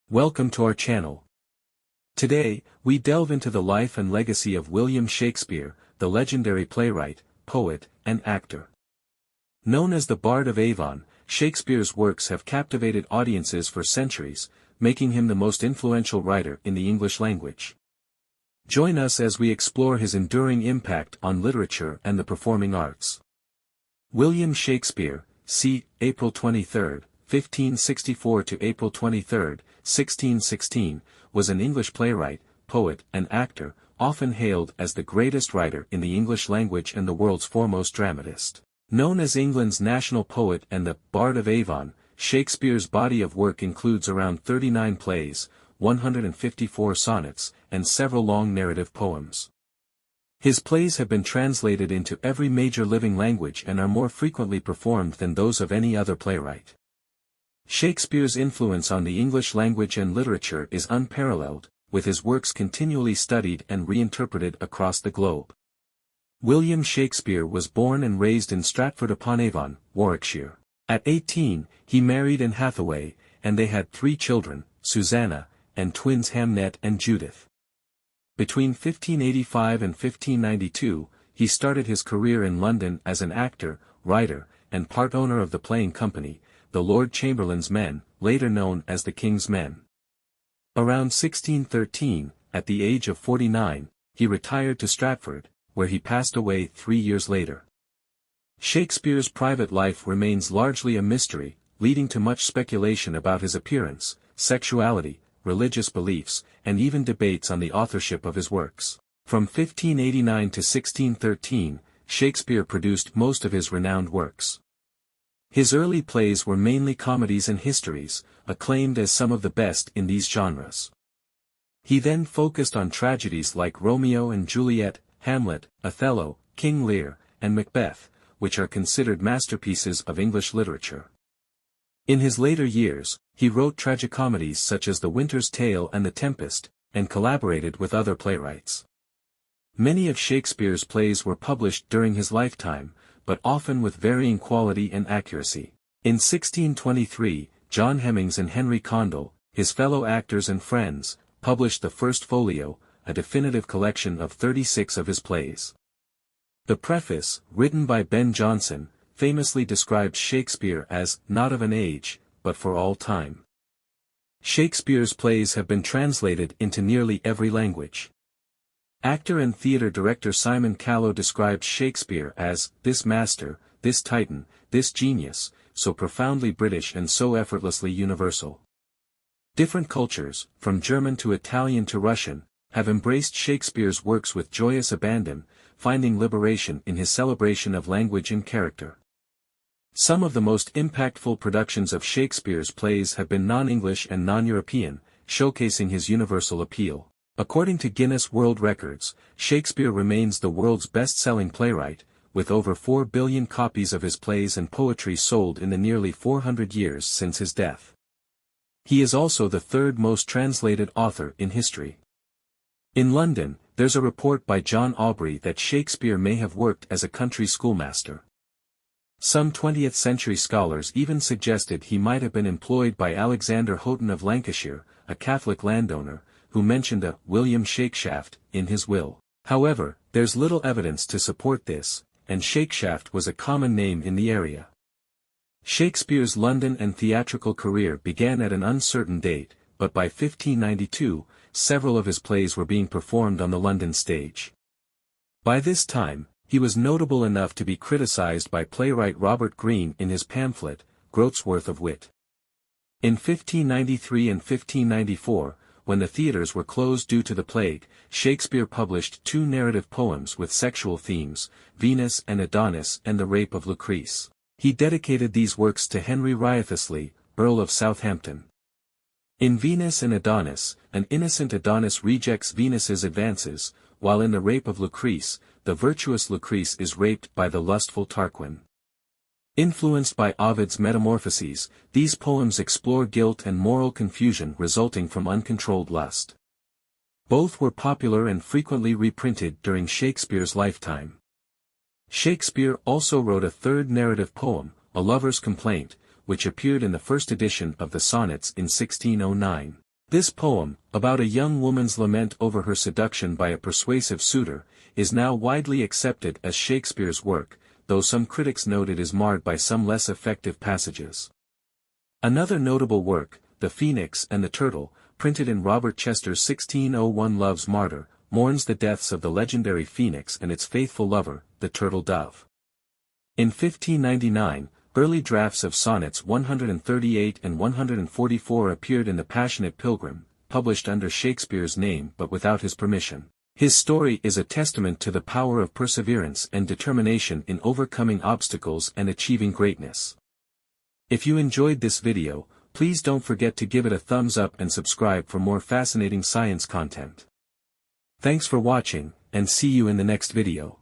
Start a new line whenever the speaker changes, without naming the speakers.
Welcome to our channel. Today, we delve into the life and legacy of William Shakespeare, the legendary playwright, poet, and actor. Known as the Bard of Avon, Shakespeare's works have captivated audiences for centuries, making him the most influential writer in the English language. Join us as we explore his enduring impact on literature and the performing arts. William Shakespeare, c. April 23, 1564 to April 23, 1616, was an English playwright, poet, and actor, often hailed as the greatest writer in the English language and the world's foremost dramatist. Known as England's national poet and the Bard of Avon, Shakespeare's body of work includes around 39 plays, 154 sonnets, and several long narrative poems. His plays have been translated into every major living language and are more frequently performed than those of any other playwright. Shakespeare's influence on the English language and literature is unparalleled, with his works continually studied and reinterpreted across the globe. William Shakespeare was born and raised in Stratford-upon-Avon, Warwickshire. At 18, he married Anne Hathaway, and they had 3 children, Susanna, and twins Hamlet and Judith. Between 1585 and 1592, he started his career in London as an actor, writer, and part owner of the playing company, the Lord Chamberlain's Men, later known as the King's Men. Around 1613, at the age of 49, he retired to Stratford, where he passed away 3 years later. Shakespeare's private life remains largely a mystery, leading to much speculation about his appearance, sexuality, religious beliefs, and even debates on the authorship of his works. From 1589 to 1613, Shakespeare produced most of his renowned works. His early plays were mainly comedies and histories, acclaimed as some of the best in these genres. He then focused on tragedies like Romeo and Juliet, Hamlet, Othello, King Lear, and Macbeth, which are considered masterpieces of English literature. In his later years, he wrote tragicomedies such as The Winter's Tale and The Tempest, and collaborated with other playwrights. Many of Shakespeare's plays were published during his lifetime, but often with varying quality and accuracy. In 1623, John Hemmings and Henry Condell, his fellow actors and friends, published the First Folio, a definitive collection of 36 of his plays. The preface, written by Ben Jonson, famously described Shakespeare as not of an age, but for all time. Shakespeare's plays have been translated into nearly every language. Actor and theatre director Simon Callow described Shakespeare as, "this master, this titan, this genius, so profoundly British and so effortlessly universal." Different cultures, from German to Italian to Russian, have embraced Shakespeare's works with joyous abandon, finding liberation in his celebration of language and character. Some of the most impactful productions of Shakespeare's plays have been non-English and non-European, showcasing his universal appeal. According to Guinness World Records, Shakespeare remains the world's best-selling playwright, with over 4 billion copies of his plays and poetry sold in the nearly 400 years since his death. He is also the 3rd most translated author in history. In London, there's a report by John Aubrey that Shakespeare may have worked as a country schoolmaster. Some 20th-century scholars even suggested he might have been employed by Alexander Houghton of Lancashire, a Catholic landowner, who mentioned a William Shakeshaft in his will. However, there's little evidence to support this, and Shakeshaft was a common name in the area. Shakespeare's London and theatrical career began at an uncertain date, but by 1592, several of his plays were being performed on the London stage. By this time, he was notable enough to be criticized by playwright Robert Greene in his pamphlet, Groat's Worth of Wit. In 1593 and 1594, when the theatres were closed due to the plague, Shakespeare published 2 narrative poems with sexual themes, Venus and Adonis and the Rape of Lucrece. He dedicated these works to Henry Wriothesley, Earl of Southampton. In Venus and Adonis, an innocent Adonis rejects Venus's advances, while in the Rape of Lucrece, the virtuous Lucrece is raped by the lustful Tarquin. Influenced by Ovid's Metamorphoses, these poems explore guilt and moral confusion resulting from uncontrolled lust. Both were popular and frequently reprinted during Shakespeare's lifetime. Shakespeare also wrote a 3rd narrative poem, A Lover's Complaint, which appeared in the first edition of the Sonnets in 1609. This poem, about a young woman's lament over her seduction by a persuasive suitor, is now widely accepted as Shakespeare's work, though some critics note it is marred by some less effective passages. Another notable work, The Phoenix and the Turtle, printed in Robert Chester's 1601 Love's Martyr, mourns the deaths of the legendary phoenix and its faithful lover, the turtle dove. In 1599, early drafts of sonnets 138 and 144 appeared in The Passionate Pilgrim, published under Shakespeare's name but without his permission. His story is a testament to the power of perseverance and determination in overcoming obstacles and achieving greatness. If you enjoyed this video, please don't forget to give it a thumbs up and subscribe for more fascinating science content. Thanks for watching, and see you in the next video.